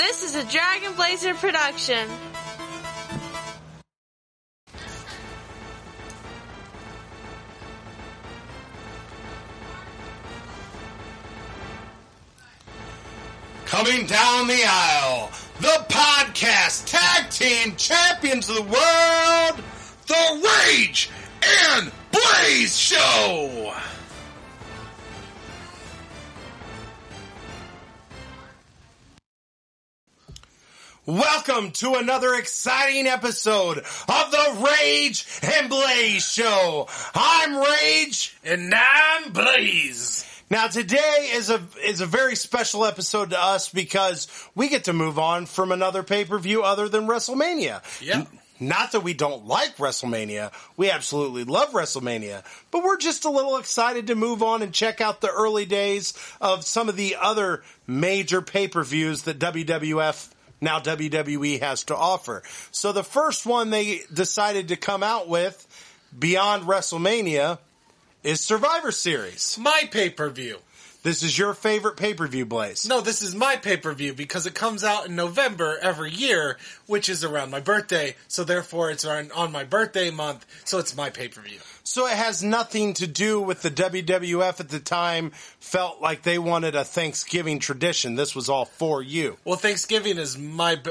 This is a Dragon Blazer production. Coming down the aisle, the podcast tag team champions of the world, the Rage and Blaze Show. Welcome to another exciting episode of the Rage and Blaze Show. I'm Rage. And I'm Blaze. Now today is a very special episode to us because we get to move on from another pay-per-view other than WrestleMania. Yeah. Not that we don't like WrestleMania. We absolutely love WrestleMania. But we're just a little excited to move on and check out the early days of some of the other major pay-per-views that WWF, now WWE, has to offer. So the first one they decided to come out with, beyond WrestleMania, is Survivor Series. My pay-per-view. This is your favorite pay-per-view, Blaze. No, this is my pay-per-view because it comes out in November every year, which is around my birthday. So therefore it's on my birthday month, so it's my pay-per-view. So it has nothing to do with the WWF at the time felt like they wanted a Thanksgiving tradition. This was all for you. Well, Thanksgiving is my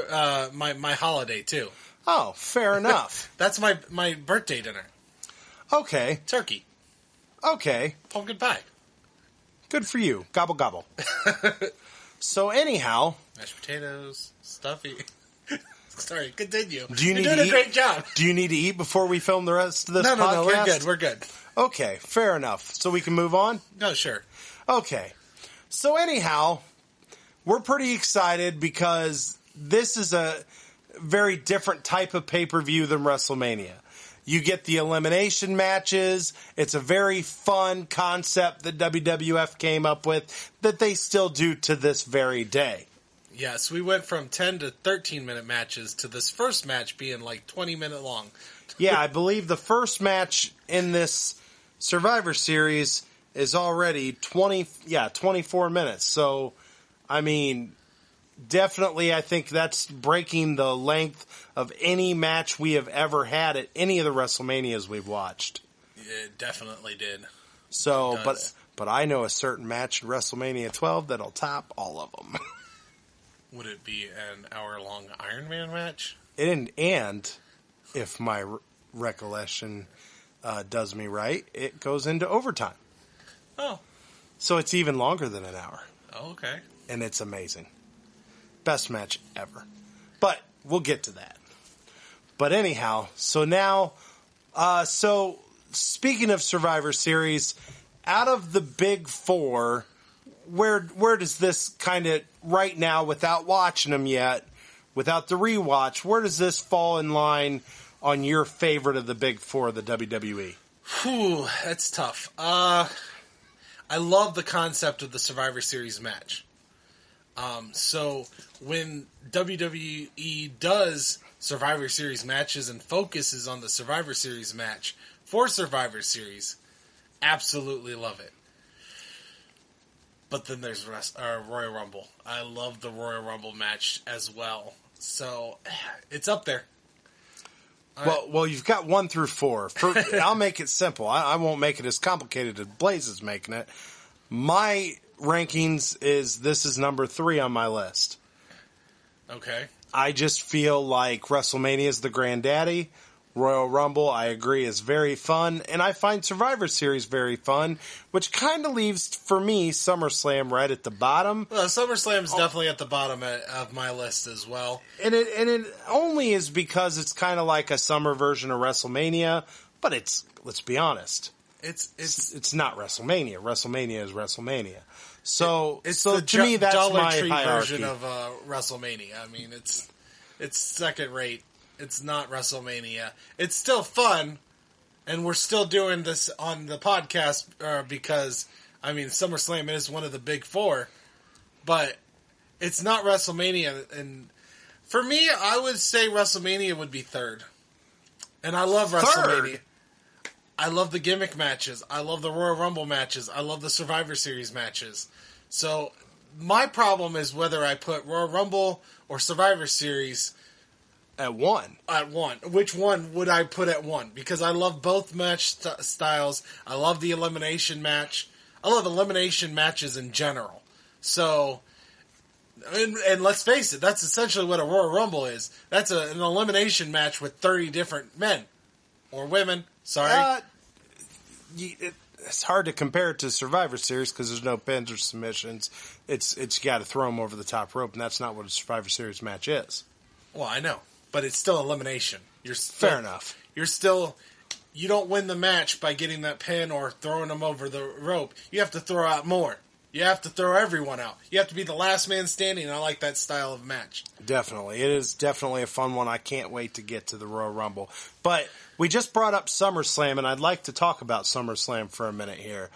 holiday too. Oh, fair enough. That's my birthday dinner. Okay. Turkey. Okay. Pumpkin pie. Good for you. Gobble, gobble. So anyhow. Mashed potatoes. Stuffy. Sorry, continue. Do you You're need doing to a eat? great job. Do you need to eat before we film the rest of this podcast? No, we're good. Okay, fair enough. So we can move on? No, sure. Okay. So anyhow, we're pretty excited because this is a very different type of pay-per-view than WrestleMania. You get the elimination matches. It's a very fun concept that WWF came up with that they still do to this very day. Yes, we went from 10 to 13-minute matches to this first match being like 20-minute long. Yeah, I believe the first match in this Survivor Series is already 24 minutes. So, I mean, definitely I think that's breaking the length of any match we have ever had at any of the WrestleManias we've watched. It definitely did. So, but I know a certain match in WrestleMania 12 that'll top all of them. Would it be an hour-long Iron Man match? And if my recollection does me right, it goes into overtime. Oh. So it's even longer than an hour. Oh, okay. And it's amazing. Best match ever. But we'll get to that. But anyhow, so now, so speaking of Survivor Series, out of the big four, where does this kind of, right now, without watching them yet, without the rewatch, where does this fall in line on your favorite of the big four of the WWE? Whew, that's tough. I love the concept of the Survivor Series match. So when WWE does Survivor Series matches and focuses on the Survivor Series match for Survivor Series, absolutely love it. But then there's Royal Rumble. I love the Royal Rumble match as well. So it's up there. Well, you've got 1 through 4. I'll make it simple. I won't make it as complicated as Blaze is making it. My rankings this is number 3 on my list. Okay. I just feel like WrestleMania is the granddaddy. Royal Rumble, I agree, is very fun. And I find Survivor Series very fun, which kind of leaves, for me, SummerSlam right at the bottom. Well, SummerSlam is definitely at the bottom of my list as well. And it only is because it's kind of like a summer version of WrestleMania, but let's be honest. It's not WrestleMania. WrestleMania is WrestleMania. So to me, that's Dollar my Tree hierarchy. version of WrestleMania. I mean, it's second rate. It's not WrestleMania. It's still fun, and we're still doing this on the podcast because, I mean, SummerSlam is one of the big four, but it's not WrestleMania. And for me, I would say WrestleMania would be third. And I love WrestleMania. I love the gimmick matches. I love the Royal Rumble matches. I love the Survivor Series matches. So my problem is whether I put Royal Rumble or Survivor Series At one. at one. Which one would I put at one? Because I love both match styles. I love the elimination match. I love elimination matches in general. So, and let's face it, that's essentially what a Royal Rumble is. That's an elimination match with 30 different men. Or women. Sorry. It's hard to compare it to Survivor Series because there's no pins or submissions. It's you got to throw them over the top rope, and that's not what a Survivor Series match is. Well, I know. But it's still elimination. You're still, Fair enough. You don't win the match by getting that pin or throwing them over the rope. You have to throw out more. You have to throw everyone out. You have to be the last man standing, and I like that style of match. Definitely. It is definitely a fun one. I can't wait to get to the Royal Rumble. But we just brought up SummerSlam, and I'd like to talk about SummerSlam for a minute here.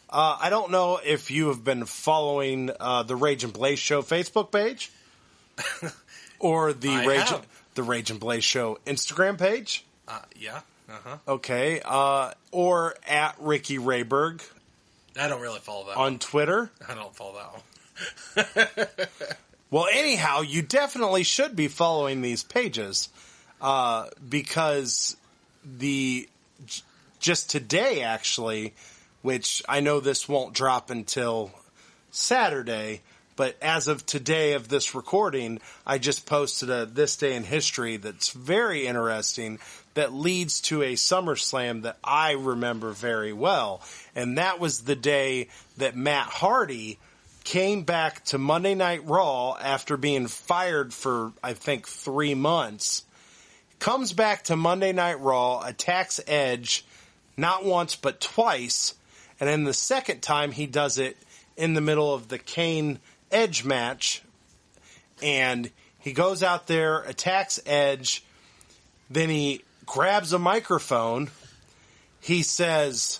I don't know if you have been following the Rage and Blaze Show Facebook page or the Rage and Blaze Show Instagram page. Yeah. Uh-huh. Okay. Or at Ricky Rayberg. I don't really follow that on Twitter. I don't follow that one. Well, anyhow, you definitely should be following these pages because just today, actually, which I know this won't drop until Saturday, but as of today of this recording, I just posted a This Day in History that's very interesting that leads to a SummerSlam that I remember very well. And that was the day that Matt Hardy came back to Monday Night Raw after being fired for, I think, 3 months. Comes back to Monday Night Raw, attacks Edge not once but twice. And then the second time he does it in the middle of the Kane Edge match. And he goes out there, attacks Edge. Then he grabs a microphone. He says,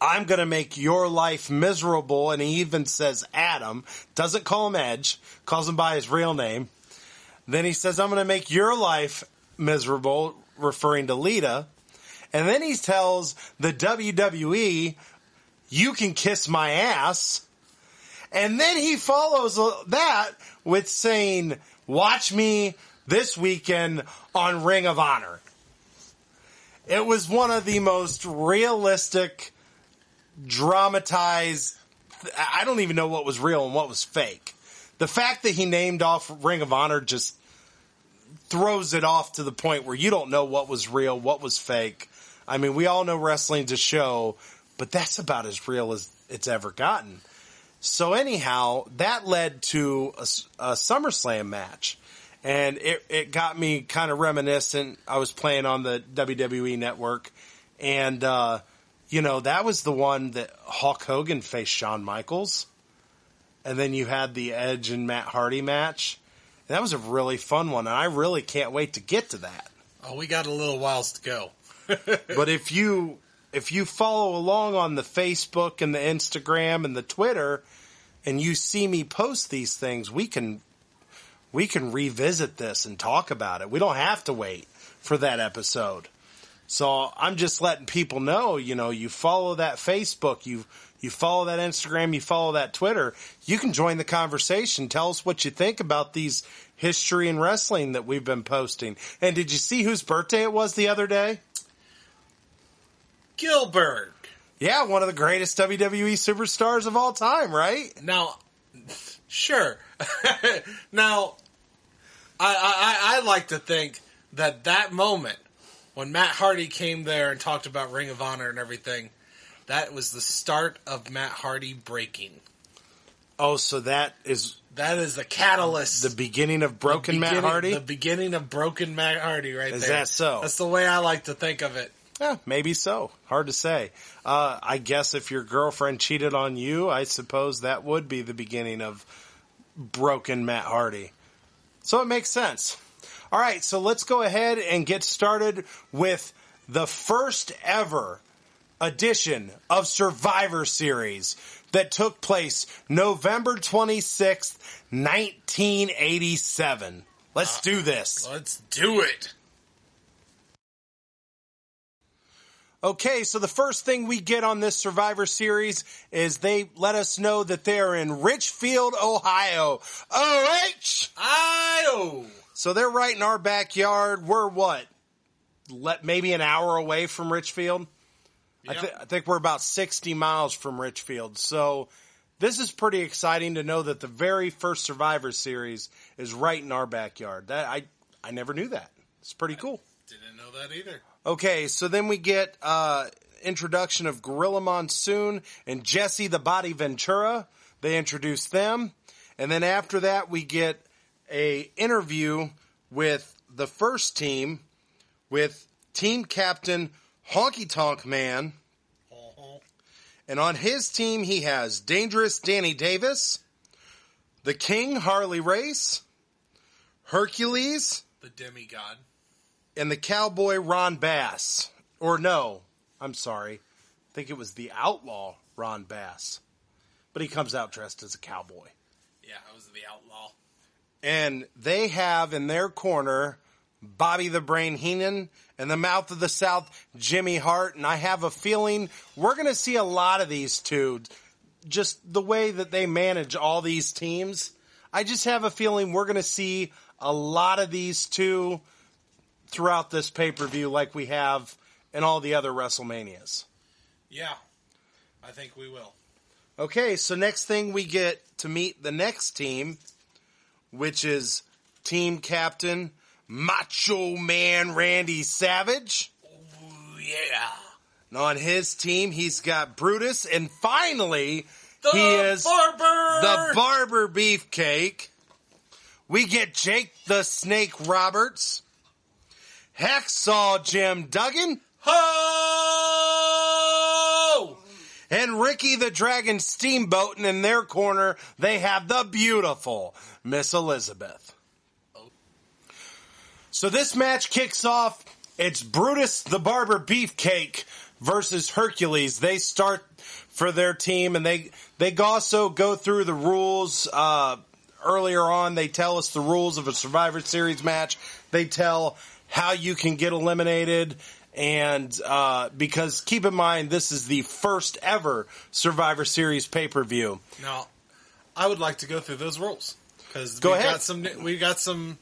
"I'm going to make your life miserable." And he even says Adam. Doesn't call him Edge. Calls him by his real name. Then he says, "I'm going to make your life miserable," referring to Lita. And then he tells the WWE, "You can kiss my ass." And then he follows that with saying, "Watch me this weekend on Ring of Honor." It was one of the most realistic, dramatized, I don't even know what was real and what was fake. The fact that he named off Ring of Honor just throws it off to the point where you don't know what was real, what was fake. I mean, we all know wrestling's a show, but that's about as real as it's ever gotten. So anyhow, that led to a SummerSlam match. And it got me kind of reminiscent. I was playing on the WWE Network. And, that was the one that Hulk Hogan faced Shawn Michaels. And then you had the Edge and Matt Hardy match. And that was a really fun one. And I really can't wait to get to that. Oh, we got a little whiles to go. But if you follow along on the Facebook and the Instagram and the Twitter and you see me post these things, we can revisit this and talk about it. We don't have to wait for that episode. So I'm just letting people know, you follow that Facebook, you follow that Instagram, you follow that Twitter, you can join the conversation. Tell us what you think about these history and wrestling that we've been posting. And did you see whose birthday it was the other day? Gilbert. Yeah, one of the greatest WWE superstars of all time, right? Now, sure. Now, I like to think that moment when Matt Hardy came there and talked about Ring of Honor and everything, that was the start of Matt Hardy breaking. Oh, so that is the catalyst. The beginning of Broken Matt Hardy? The beginning of Broken Matt Hardy right there. Is that so? That's the way I like to think of it. Yeah, maybe so. Hard to say. I guess if your girlfriend cheated on you, I suppose that would be the beginning of Broken Matt Hardy. So it makes sense. All right, so let's go ahead and get started with the first ever edition of Survivor Series that took place November 26th, 1987. Let's do this. Let's do it. Okay, so the first thing we get on this Survivor Series is they let us know that they're in Richfield, Ohio. Ohio! So they're right in our backyard. We're what? Maybe an hour away from Richfield? Yep. I think we're about 60 miles from Richfield. So this is pretty exciting to know that the very first Survivor Series is right in our backyard. I never knew that. It's pretty cool. Didn't know that either. Okay, so then we get introduction of Gorilla Monsoon and Jesse the Body Ventura. They introduce them. And then after that, we get a interview with the first team with team captain Honky Tonk Man. Uh-huh. And on his team, he has Dangerous Danny Davis, the King Harley Race, Hercules, The demigod. and the Cowboy Ron Bass. Or no, I'm sorry. I think it was the Outlaw Ron Bass. But he comes out dressed as a cowboy. Yeah, I was the outlaw. And they have in their corner Bobby the Brain Heenan and the Mouth of the South, Jimmy Hart. And I have a feeling we're going to see a lot of these two. Just the way that they manage all these teams. I just have a feeling we're going to see a lot of these two throughout this pay-per-view like we have in all the other WrestleManias. Yeah, I think we will. Okay, so next thing we get to meet the next team, which is team captain Macho Man Randy Savage. Oh, yeah. And on his team, he's got Brutus, and finally, The he is Barber! the Barber Beefcake. We get Jake the Snake Roberts, Hacksaw Jim Duggan, Ho! and Ricky the Dragon Steamboat, and in their corner, they have the beautiful Miss Elizabeth. So this match kicks off. It's Brutus the Barber Beefcake versus Hercules. They start for their team, and they also go through the rules. Earlier on, they tell us the rules of a Survivor Series match. They tell how you can get eliminated. And because keep in mind, this is the first ever Survivor Series pay-per-view. Now, I would like to go through those rules because Go ahead. We got some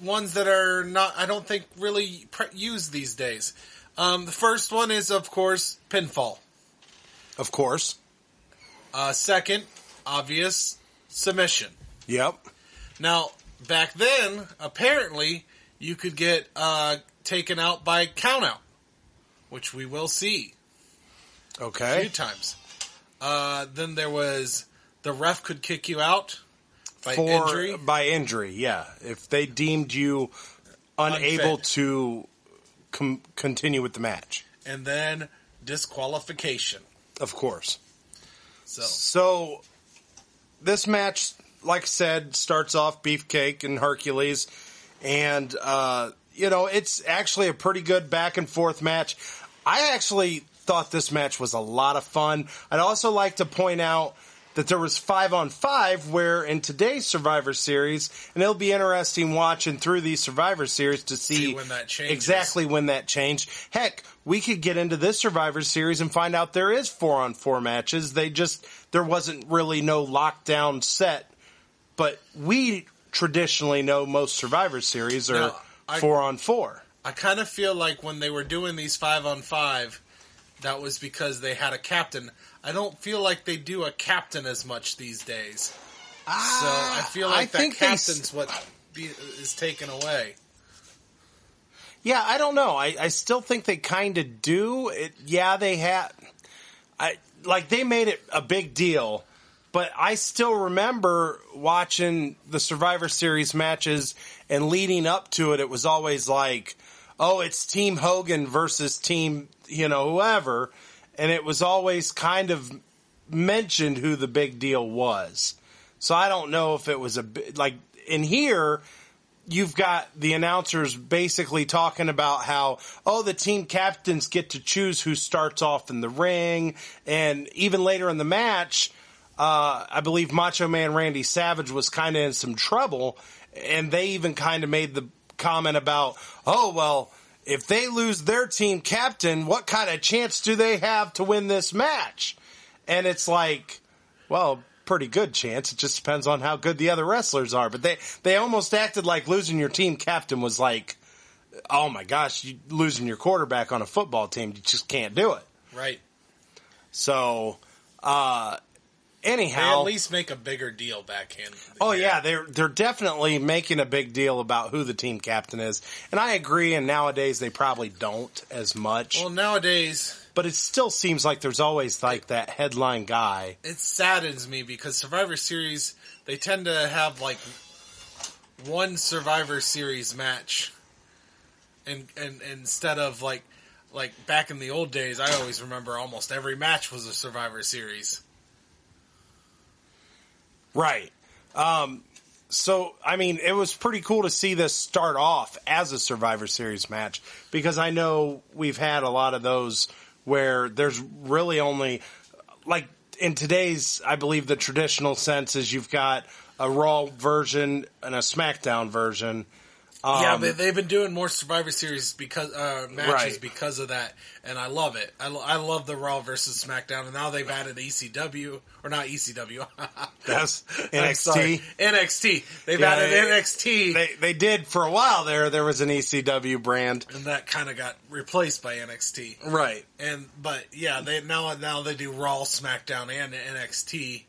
ones that are not. I don't think really used these days. The first one is, of course, pinfall. Of course. Second, obvious submission. Yep. Now, back then, apparently, you could get taken out by countout, which we will see a Okay. few times. Then there was the ref could kick you out by injury. By injury, yeah. If they deemed you unable Unfit. to continue with the match. And then disqualification. Of course. So, So, this match, like I said, starts off Beefcake and Hercules. And, it's actually a pretty good back and forth match. I actually thought this match was a lot of fun. I'd also like to point out that there was 5-on-5 where in today's Survivor Series, and it'll be interesting watching through these Survivor Series to see when that changes. exactly when that changed. Heck, we could get into this Survivor Series and find out there is 4-on-4 matches. There wasn't really no lockdown set, but we traditionally know most Survivor Series are No, I- 4-on-4. I kind of feel like when they were doing these 5-on-5, that was because they had a captain. I don't feel like they do a captain as much these days. So I feel like that captain's what is taken away. Yeah, I don't know. I still think they kind of do. They had. They made it a big deal, but I still remember watching the Survivor Series matches and leading up to it. It was always like, oh, it's Team Hogan versus Team, whoever, and it was always kind of mentioned who the big deal was. So I don't know if it was in here. You've got the announcers basically talking about how, the team captains get to choose who starts off in the ring. And even later in the match, I believe Macho Man Randy Savage was kind of in some trouble. And they even kind of made the comment about, if they lose their team captain, what kind of chance do they have to win this match? And it's like, well, pretty good chance. It just depends on how good the other wrestlers are. But they almost acted like losing your team captain was like, oh my gosh, you losing your quarterback on a football team. You just can't do it. Right. So, anyhow, they at least make a bigger deal backhand. Oh yeah, they're definitely making a big deal about who the team captain is, and I agree. And nowadays they probably don't as much. Well, nowadays, but it still seems like there's always like that headline guy. It saddens me because Survivor Series, they tend to have like one Survivor Series match, and instead of like back in the old days, I always remember almost every match was a Survivor Series. Right. So, I mean, it was pretty cool to see this start off as a Survivor Series match because I know we've had a lot of those where there's really only, like in today's, I believe the traditional sense is you've got a Raw version and a SmackDown version. Yeah, they've been doing more Survivor Series because matches Right. because of that, and I love it. I love the Raw versus SmackDown, and now they've added ECW, or not ECW. That's I'm sorry, NXT. NXT. They've Yeah, added NXT, They did for a while there. There was an ECW brand. and that kind of got replaced by NXT. Right. But yeah, they now they do Raw, SmackDown, and NXT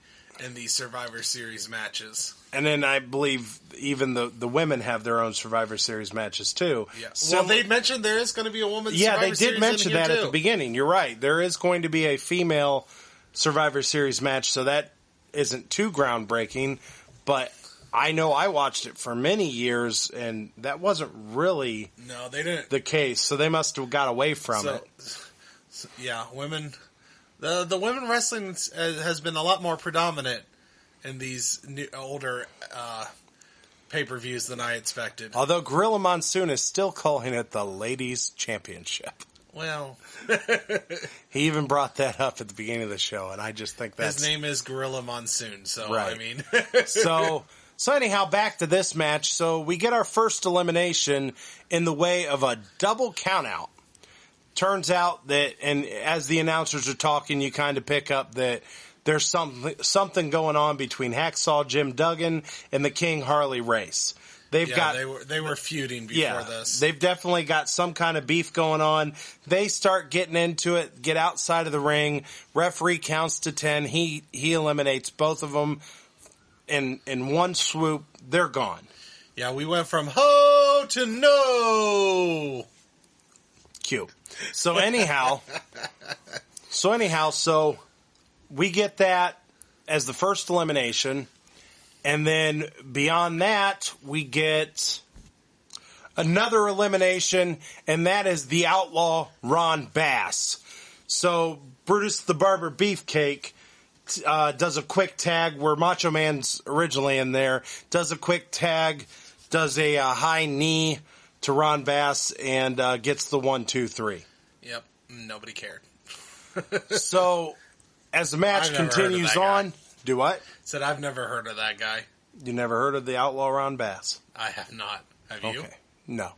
in these Survivor Series matches. And then I believe even the women have their own Survivor Series matches too. Yeah. So, Well, they mentioned there is going to be a woman's yeah, Survivor they Series did mention in here that at too. the beginning. You're right. There is going to be a female Survivor Series match, so that isn't too groundbreaking. But I know I watched it for many years, and that wasn't really No, they didn't. the case. So they must have got away from it. Yeah, women. The women wrestling has been a lot more predominant in these older pay-per-views than I expected. Although Gorilla Monsoon is still calling it the Ladies Championship. Well, He even brought that up at the beginning of the show, and I just think that's... his name is Gorilla Monsoon, so Right. I mean... So anyhow, back to this match. So we get our first elimination in the way of a double countout. Turns out that, and as the announcers are talking, you kind of pick up that there's something going on between Hacksaw Jim Duggan and the King Harley Race. they were feuding before this. They've definitely got some kind of beef going on. They start getting into it, get outside of the ring. Referee counts to 10. He eliminates both of them in one swoop. They're gone. Yeah, we went from ho to no. Cute. So anyhow, we get that as the first elimination. And then beyond that, we get another elimination, and that is the Outlaw Ron Bass. So Brutus the Barber Beefcake does a quick tag where Macho Man's originally in there, does a quick tag, does a high knee to Ron Bass, and gets the 1, 2, 3. Yep, nobody cared. So as the match I've never heard of continues that guy. on, do what? Said I've never heard of that guy. You never heard of the Outlaw Ron Bass? I have not. Have you? Okay. No.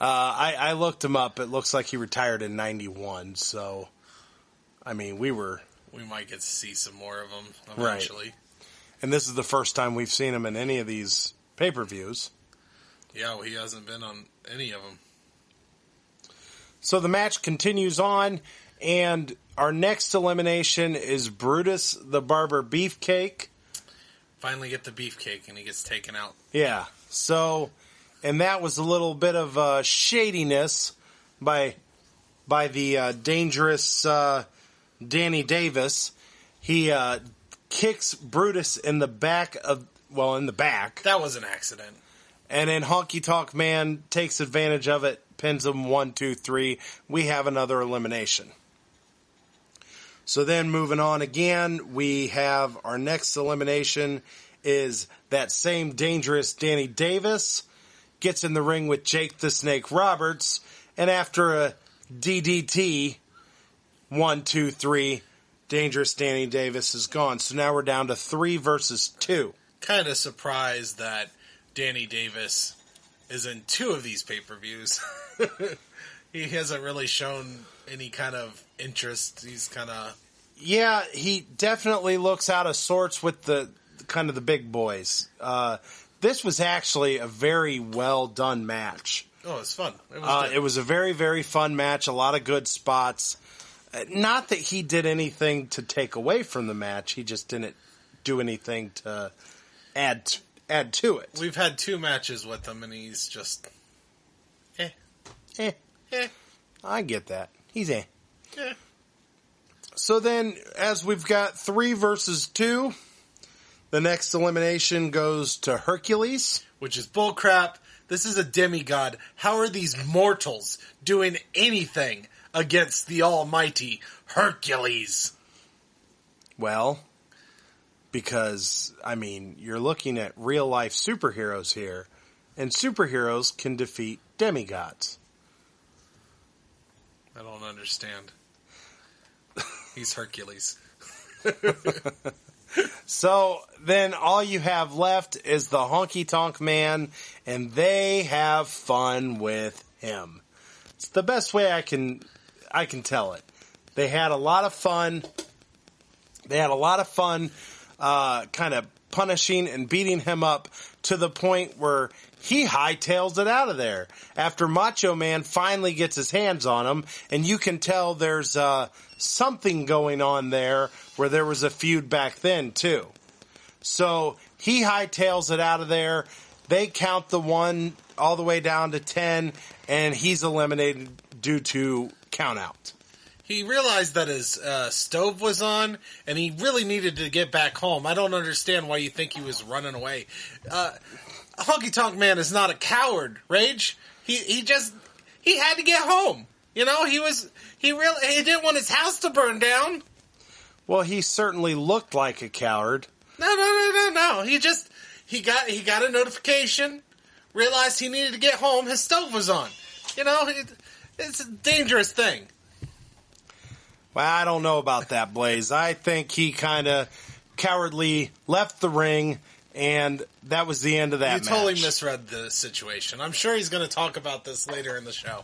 I looked him up. It looks like he retired in 91. So, I mean, We might get to see some more of him eventually. and this is the first time we've seen him in any of these pay-per-views. Yeah, well, he hasn't been on any of them. So the match continues on, and our next elimination is Brutus the Barber Beefcake. Finally get the beefcake, and he gets taken out. Yeah. So, and that was a little bit of shadiness by the dangerous Danny Davis. He kicks Brutus in the back. That was an accident. And then Honky Tonk Man takes advantage of it, pins him 1, 2, 3. We have another elimination. So then moving on again, we have our next elimination is that same dangerous Danny Davis gets in the ring with Jake the Snake Roberts, and after a DDT, 1, 2, 3, dangerous Danny Davis is gone. So now we're down to 3 versus 2. Kind of surprised that Danny Davis is in 2 of these pay-per-views. He hasn't really shown any kind of interest. He's kind of... Yeah, he definitely looks out of sorts with the kind of the big boys. This was actually a very well done match. Oh, it's fun. It was a very, very fun match. A lot of good spots. Not that he did anything to take away from the match. He just didn't do anything to add to it. We've had 2 matches with him, and he's just... I get that. He's eh. Eh. So then, as we've got 3 versus 2, the next elimination goes to Hercules. Which is bullcrap. This is a demigod. How are these mortals doing anything against the almighty Hercules? Well, because, I mean, you're looking at real-life superheroes here, and superheroes can defeat demigods. I don't understand. He's Hercules. So then all you have left is the Honky Tonk Man, and they have fun with him. It's the best way I can tell it. They had a lot of fun. Kind of punishing and beating him up to the point where he hightails it out of there after Macho Man finally gets his hands on him, and you can tell there's something going on there where there was a feud back then too. So he hightails it out of there. They count the 1 all the way down to 10, and he's eliminated due to count out. He realized that his stove was on, and he really needed to get back home. I don't understand why you think he was running away. Honky Tonk Man is not a coward, Rage. He had to get home. You know, he didn't want his house to burn down. Well, he certainly looked like a coward. No. He got a notification, realized he needed to get home. His stove was on. You know, it's a dangerous thing. Well, I don't know about that, Blaze. I think he kind of cowardly left the ring, and that was the end of that match. You totally misread the situation. I'm sure he's going to talk about this later in the show.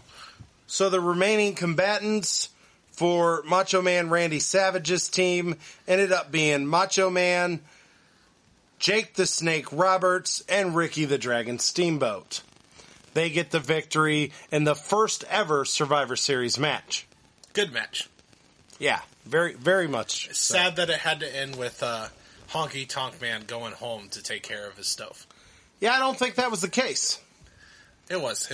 So the remaining combatants for Macho Man Randy Savage's team ended up being Macho Man, Jake the Snake Roberts, and Ricky the Dragon Steamboat. They get the victory in the first ever Survivor Series match. Good match. Yeah, very, very much. It's sad that it had to end with Honky Tonk Man going home to take care of his stove. Yeah, I don't think that was the case. It was.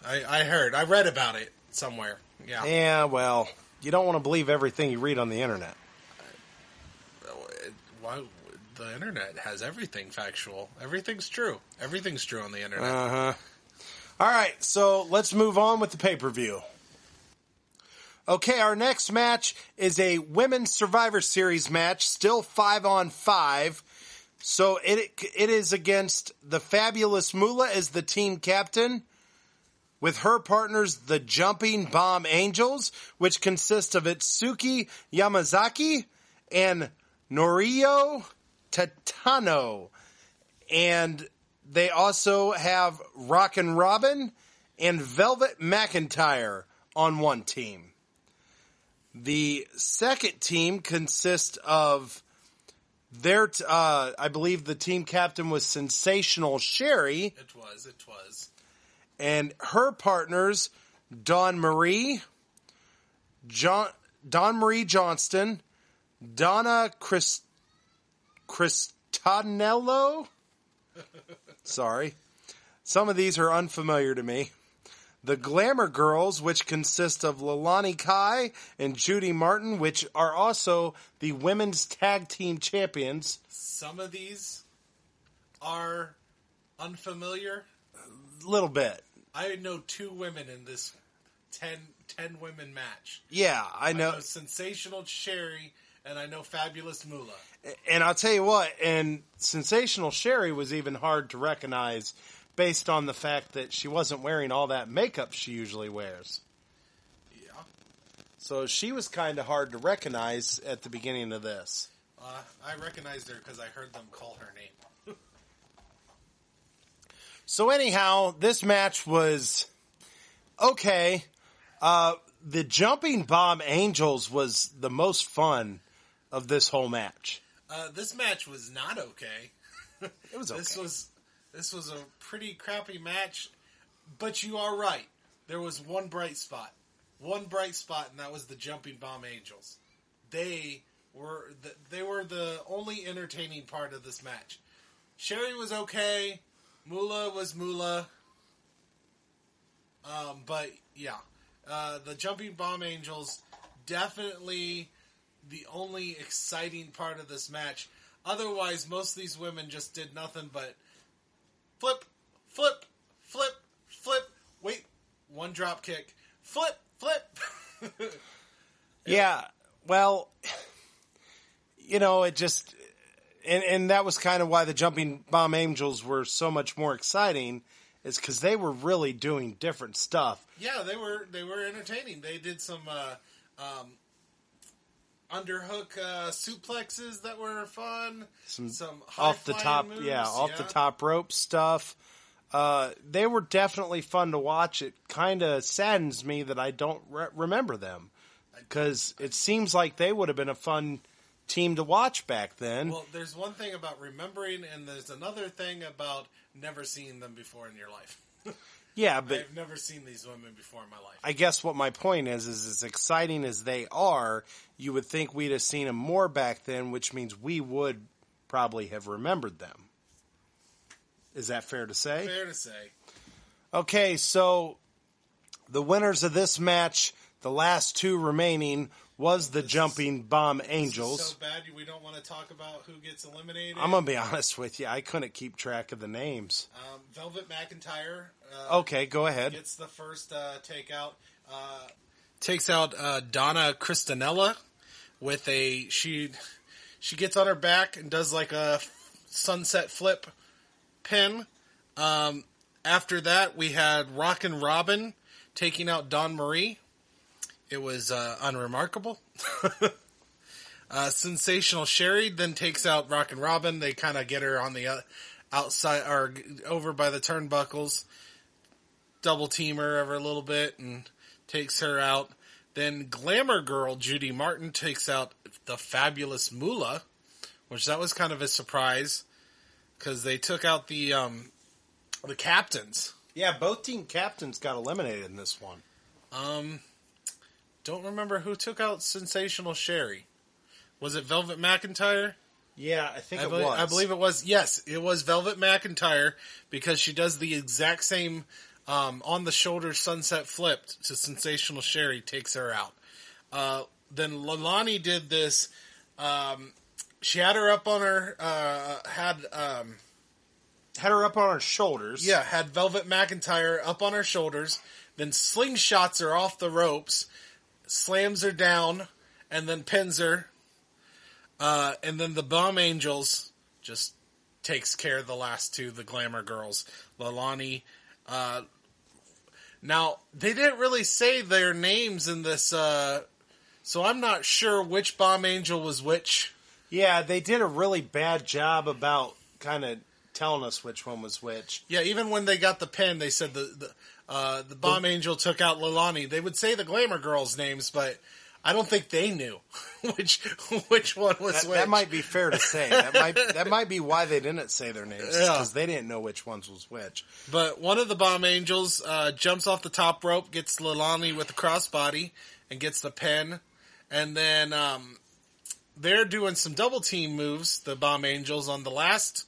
I heard. I read about it somewhere. Yeah. Yeah, well, you don't want to believe everything you read on the internet. Why? The internet has everything factual. Everything's true. Everything's true on the internet. Uh-huh. All right, so let's move on with the pay-per-view. Okay, our next match is a Women's Survivor Series match, still 5-on-5. So it is against the Fabulous Moolah as the team captain, with her partners, the Jumping Bomb Angels, which consist of Itsuki Yamazaki and Norio Tatano. And they also have Rockin' Robin and Velvet McIntyre on one team. The second team consists of I believe the team captain was Sensational Sherry. It was. And her partners, Dawn Marie Johnston, Donna Cristanello. Sorry. Some of these are unfamiliar to me. The Glamour Girls, which consist of Leilani Kai and Judy Martin, which are also the women's tag team champions. Some of these are unfamiliar. A little bit. I know 2 women in this 10 women match. Yeah, I know. I know Sensational Sherry, and I know Fabulous Moolah. And I'll tell you what, and Sensational Sherry was even hard to recognize based on the fact that she wasn't wearing all that makeup she usually wears. Yeah. So she was kind of hard to recognize at the beginning of this. I recognized her because I heard them call her name. So anyhow, this match was okay. The Jumping Bomb Angels was the most fun of this whole match. This match was not okay. It was okay. This was a pretty crappy match, but you are right. There was one bright spot, and that was the Jumping Bomb Angels. They were the only entertaining part of this match. Sherry was okay. Moolah was Moolah. But yeah, the Jumping Bomb Angels definitely the only exciting part of this match. Otherwise, most of these women just did nothing but flip, flip, flip, flip. Wait, one drop kick. Flip, flip. Yeah, well, it just... And that was kind of why the Jumping Bomb Angels were so much more exciting, is because they were really doing different stuff. Yeah, they were entertaining. They did some underhook suplexes that were fun. Some off the top, moves. Off the top rope stuff. They were definitely fun to watch. It kind of saddens me that I don't remember them, because it seems like they would have been a fun team to watch back then. Well, there's one thing about remembering, and there's another thing about never seeing them before in your life. Yeah, but I've never seen these women before in my life. I guess what my point is as exciting as they are, you would think we'd have seen them more back then, which means we would probably have remembered them. Is that fair to say? Fair to say. Okay, so the winners of this match, the last two remaining, was the Jumping Bomb Angels. This is so bad we don't want to talk about who gets eliminated. I'm going to be honest with you. I couldn't keep track of the names. Velvet McIntyre. Okay, go ahead. Gets the first takeout. Takes out Donna Christanella with a... She gets on her back and does like a sunset flip pin. After that, we had Rockin' Robin taking out Dawn Marie. It was unremarkable. Sensational Sherry then takes out Rockin' Robin. They kind of get her on the outside, or over by the turnbuckles. Double team her ever a little bit and takes her out. Then Glamour Girl Judy Martin takes out the Fabulous Moolah, which that was kind of a surprise because they took out the captains. Yeah, both team captains got eliminated in this one. Don't remember who took out Sensational Sherry. Was it Velvet McIntyre? Yeah, I think it was. I believe it was. Yes, it was Velvet McIntyre because she does the exact same on the shoulder sunset flip to Sensational Sherry, takes her out. Then Leilani did this. She had her up on her had her up on her shoulders. Yeah, had Velvet McIntyre up on her shoulders. Then slingshots her off the ropes, slams her down, and then pins her. And then the Bomb Angels just takes care of the last two, the Glamour Girls. Leilani. Now, they didn't really say their names in this, so I'm not sure which Bomb Angel was which. Yeah, they did a really bad job about kind of telling us which one was which. Yeah, even when they got the pin, they said the Bomb Angel took out Leilani. They would say the Glamour Girls' names, but I don't think they knew which one was which. That might be fair to say. That might be why they didn't say their names, because they didn't know which ones was which. But one of the Bomb Angels jumps off the top rope, gets Leilani with the crossbody, and gets the pin. And then they're doing some double team moves, the Bomb Angels, on the last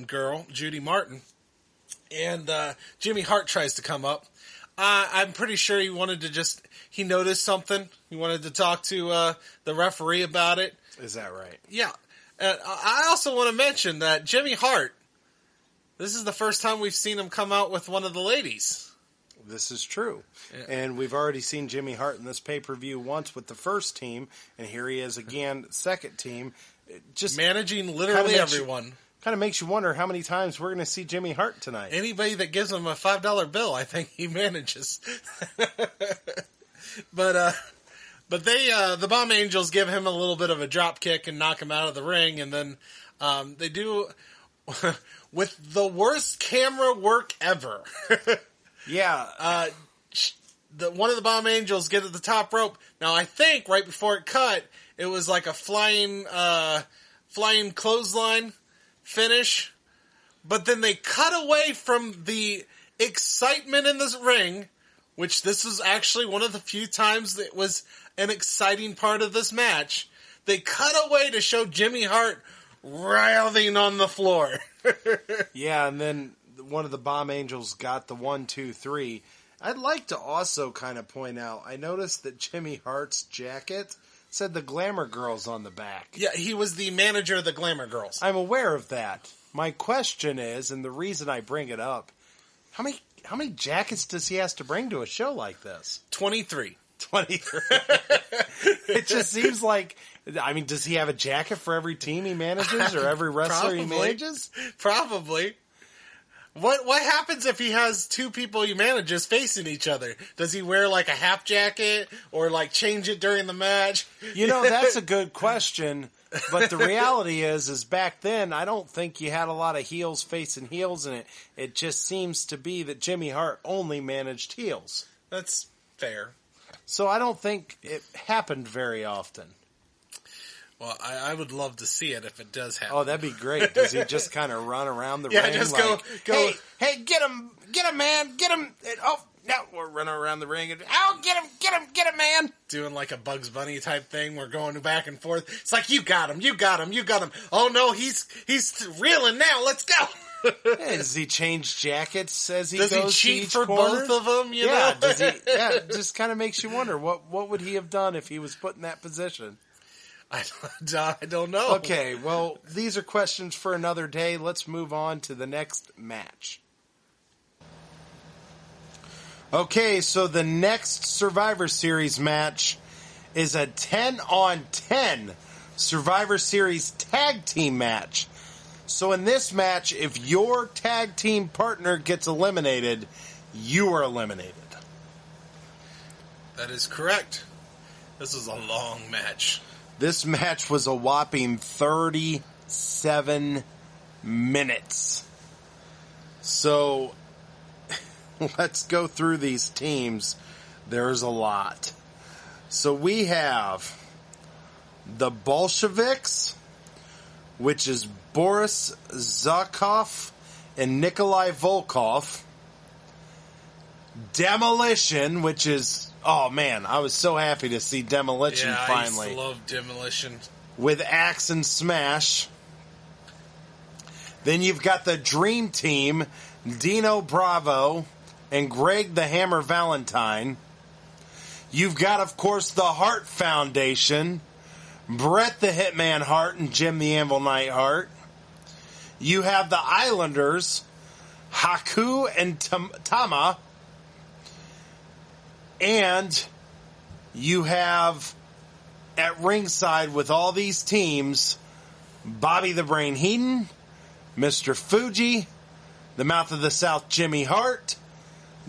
girl, Judy Martin. And Jimmy Hart tries to come up. I'm pretty sure he noticed something. He wanted to talk to the referee about it. Is that right? Yeah. I also want to mention that Jimmy Hart, this is the first time we've seen him come out with one of the ladies. This is true. Yeah. And we've already seen Jimmy Hart in this pay-per-view once with the first team, and here he is again, second team. Just managing literally everyone. Kind of makes you wonder how many times we're going to see Jimmy Hart tonight. Anybody that gives him a $5 bill, I think he manages. But they, the Bomb Angels give him a little bit of a drop kick and knock him out of the ring, and then they do with the worst camera work ever. Yeah. One of the Bomb Angels get at the top rope. Now, I think right before it cut, it was like a flying clothesline finish. But then they cut away from the excitement in this ring, which this was actually one of the few times that was an exciting part of this match. They cut away to show Jimmy Hart writhing on the floor. Yeah, and then one of the Bomb Angels got the 1, 2, 3. I'd like to also kind of point out, I noticed that Jimmy Hart's jacket said the Glamour Girls on the back. Yeah, he was the manager of the Glamour Girls. I'm aware of that. My question is, and the reason I bring it up, how many jackets does he has to bring to a show like this? 23. 23. It just seems like, I mean, does he have a jacket for every team he manages or every wrestler he manages? Probably. What happens if he has two people he manages facing each other? Does he wear like a half jacket or like change it during the match? You know, that's a good question. But the reality is back then, I don't think you had a lot of heels facing heels in it. It just seems to be that Jimmy Hart only managed heels. That's fair. So I don't think it happened very often. Well, I would love to see it if it does happen. Oh, that'd be great. Does he just kind of run around the ring? Just like, go. Hey, get him, man, get him. Oh, no, we're running around the ring. Oh, get him, man. Doing like a Bugs Bunny type thing. We're going back and forth. It's like, you got him. Oh no, he's reeling now. Let's go. Does he change jackets as he goes? Does he cheat cheat for corner? both of them? You yeah, know? Does he? Yeah, it just kind of makes you wonder what would he have done if he was put in that position. I don't know. Okay, well, these are questions for another day. Let's move on to the next match. Okay, so the next Survivor Series match is a 10-on-10 Survivor Series tag team match. So in this match, if your tag team partner gets eliminated, you are eliminated. That is correct. This is a long match. This match was a whopping 37 minutes. So let's go through these teams. There's a lot. So we have the Bolsheviks, which is Boris Zakov and Nikolai Volkov. Demolition, which is, oh man, I was so happy to see Demolition finally. I used to love Demolition. With Axe and Smash. Then you've got the Dream Team, Dino Bravo and Greg the Hammer Valentine. You've got, of course, the Hart Foundation, Bret the Hitman Hart and Jim the Anvil Neidhart. You have the Islanders, Haku and Tama. And you have at ringside with all these teams, Bobby the Brain Heenan, Mr. Fuji, the Mouth of the South Jimmy Hart,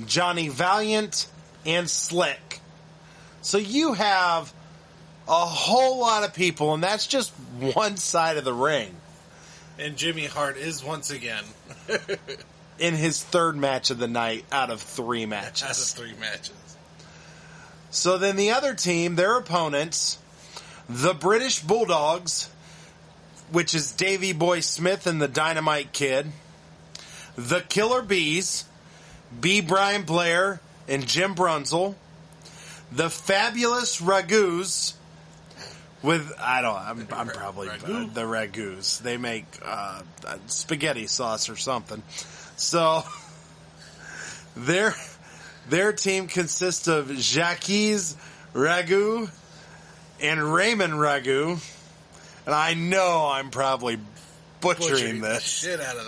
Johnny Valiant, and Slick. So you have a whole lot of people, and that's just one side of the ring. And Jimmy Hart is once again in his third match of the night out of 3 matches. Out of 3 matches. So then the other team, their opponents, the British Bulldogs, which is Davey Boy Smith and the Dynamite Kid, the Killer Bees, B. Brian Blair and Jim Brunzel, the Fabulous Ragoos with, I'm probably Ragu? The Ragoos. They make spaghetti sauce or something. So their team consists of Jacques Ragu and Raymond Ragu. And I know I'm probably butchering this. The shit out of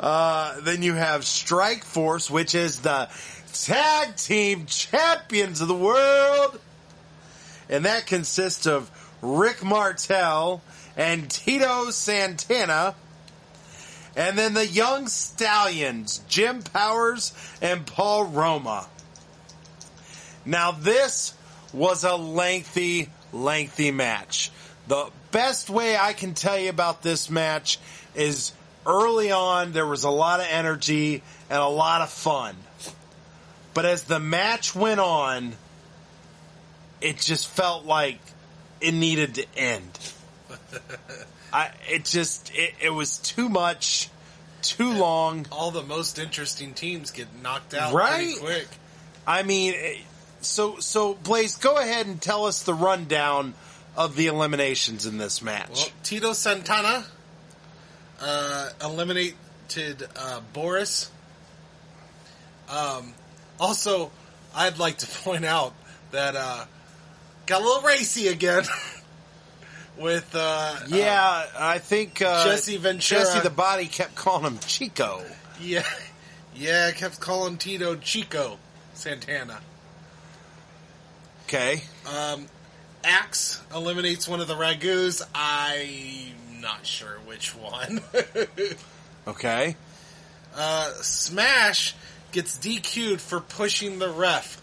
that. Then you have Strike Force, which is the tag team champions of the world. And that consists of Rick Martel and Tito Santana. And then the Young Stallions, Jim Powers and Paul Roma. Now this was a lengthy match. The best way I can tell you about this match is early on there was a lot of energy and a lot of fun. But as the match went on, it just felt like it needed to end. It was too much, too long. All the most interesting teams get knocked out Right? pretty quick. I mean, so Blaze, go ahead and tell us the rundown of the eliminations in this match. Well, Tito Santana eliminated Boris. Also, I'd like to point out that got a little racy again with I think Jesse Ventura. Jesse the Body kept calling him Chico. Yeah, kept calling Tito Chico Santana. Okay. Axe eliminates one of the Ragus. I'm not sure which one. Okay. Smash gets DQ'd for pushing the ref.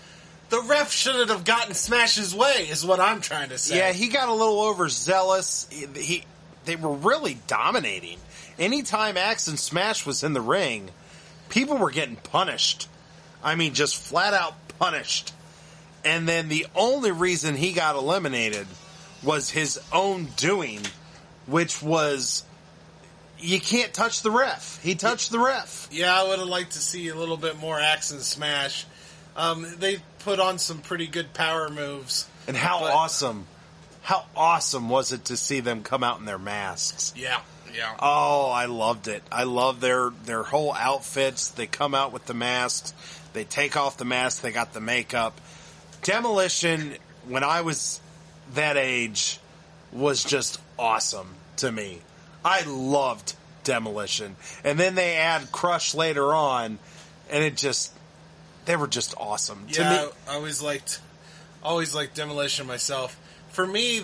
The ref shouldn't have gotten Smash's way, is what I'm trying to say. Yeah, he got a little overzealous. They were really dominating. Anytime Axe and Smash was in the ring, people were getting punished. I mean, just flat out punished. And then the only reason he got eliminated was his own doing, which was, you can't touch the ref. He touched the ref. Yeah, I would have liked to see a little bit more Axe and Smash. They put on some pretty good power moves. And how awesome was it to see them come out in their masks? Yeah. Oh, I loved it. I love their whole outfits. They come out with the masks. They take off the mask. They got the makeup. Demolition, when I was that age, was just awesome to me. I loved Demolition. And then they add Crush later on, and they were just awesome. Yeah, to me, I always liked Demolition myself. For me,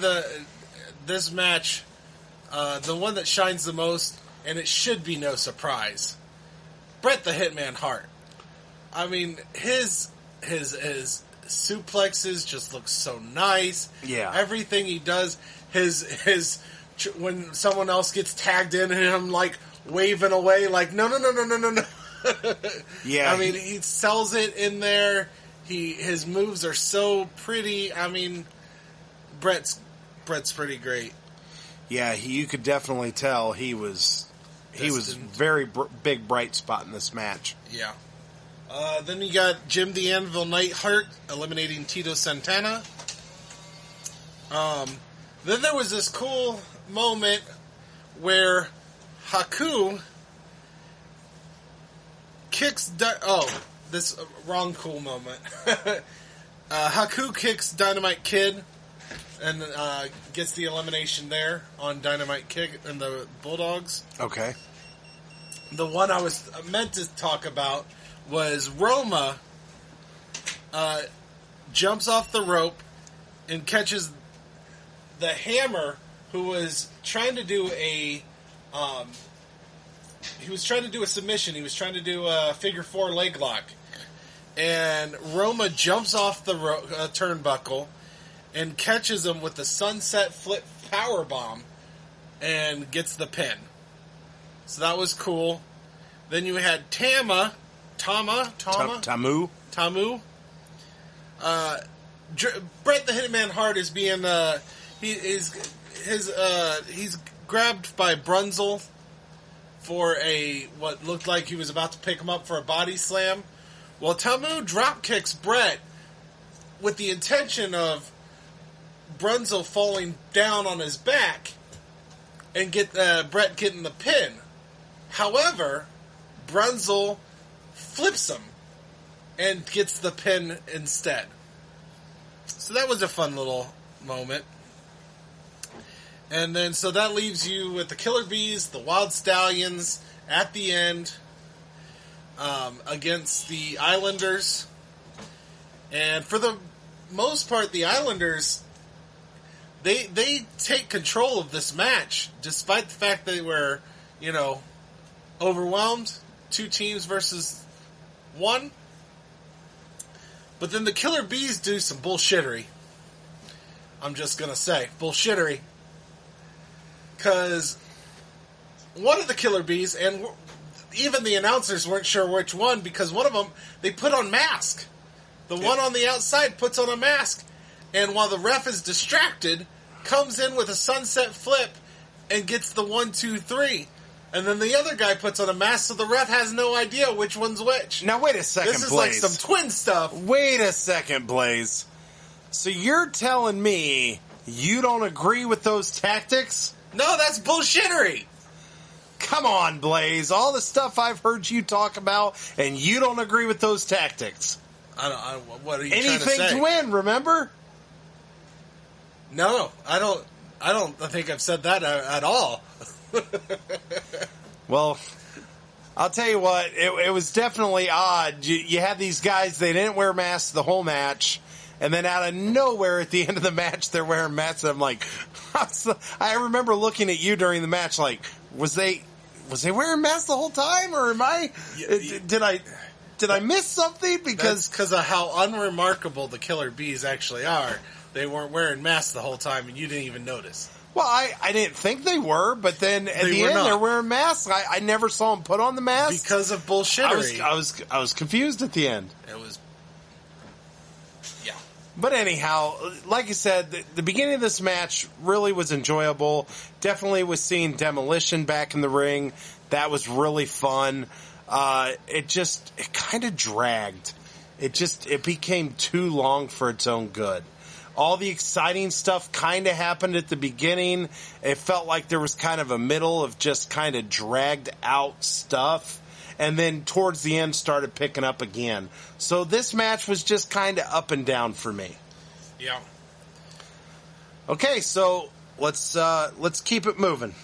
this match, the one that shines the most, and it should be no surprise, Bret the Hitman Hart. I mean, his suplexes just look so nice. Yeah. Everything he does, his when someone else gets tagged in, him like waving away, like no. Yeah. I mean, he sells it in there. His moves are so pretty. I mean, Bret's pretty great. Yeah, you could definitely tell he was very big bright spot in this match. Yeah. Then you got Jim the Anvil Neidhart eliminating Tito Santana. Then there was this cool moment where Haku kicks... wrong cool moment. Haku kicks Dynamite Kid and gets the elimination there on Dynamite Kid and the Bulldogs. Okay. The one I was meant to talk about was Roma jumps off the rope and catches the Hammer, who was trying to do a submission. He was trying to do a figure 4 leg lock, and Roma jumps off the turnbuckle and catches him with the sunset flip power bomb and gets the pin. So that was cool. Then you had Tamu. Bret the Hitman Hart is being he's grabbed by Brunzel for what looked like he was about to pick him up for a body slam. Well, Tamu drop kicks Bret with the intention of Brunzel falling down on his back and get Bret getting the pin. However, Brunzel flips him and gets the pin instead. So that was a fun little moment. And then, so that leaves you with the Killer Bees, the Wild Stallions, at the end, against the Islanders. And for the most part, the Islanders, they take control of this match, despite the fact they were, overwhelmed. 2 teams versus 1. But then the Killer Bees do some bullshittery. I'm just going to say, bullshittery. because one of the Killer Bees, and even the announcers weren't sure which one, because one of them, they put on mask. The one on the outside puts on a mask, and while the ref is distracted, comes in with a sunset flip and gets the 1, 2, 3. And then the other guy puts on a mask, so the ref has no idea which one's which. Now, wait a second, This is Blaze. like some twin stuff. Wait a second, Blaze. So you're telling me you don't agree with those tactics? No, that's bullshittery. Come on, Blaze. All the stuff I've heard you talk about, and you don't agree with those tactics. What are you trying to Anything say? to win, remember? No, I don't think I've said that at all. Well, I'll tell you what, it was definitely odd. You had these guys, they didn't wear masks the whole match, and then out of nowhere at the end of the match, they're wearing masks. I'm like, I remember looking at you during the match like, was they wearing masks the whole time, or am I, did I miss something? Because of how unremarkable the Killer Bees actually are. They weren't wearing masks the whole time, and you didn't even notice. Well, I didn't think they were, but then at the end they're wearing masks. I never saw them put on the mask because of bullshittery. I was confused at the end. It was, yeah. But anyhow, like I said, the beginning of this match really was enjoyable. Definitely was seeing Demolition back in the ring. That was really fun. It kind of dragged. It became too long for its own good. All the exciting stuff kind of happened at the beginning. It felt like there was kind of a middle of just kind of dragged out stuff. And then towards the end started picking up again. So this match was just kind of up and down for me. Yeah. Okay, so let's keep it moving.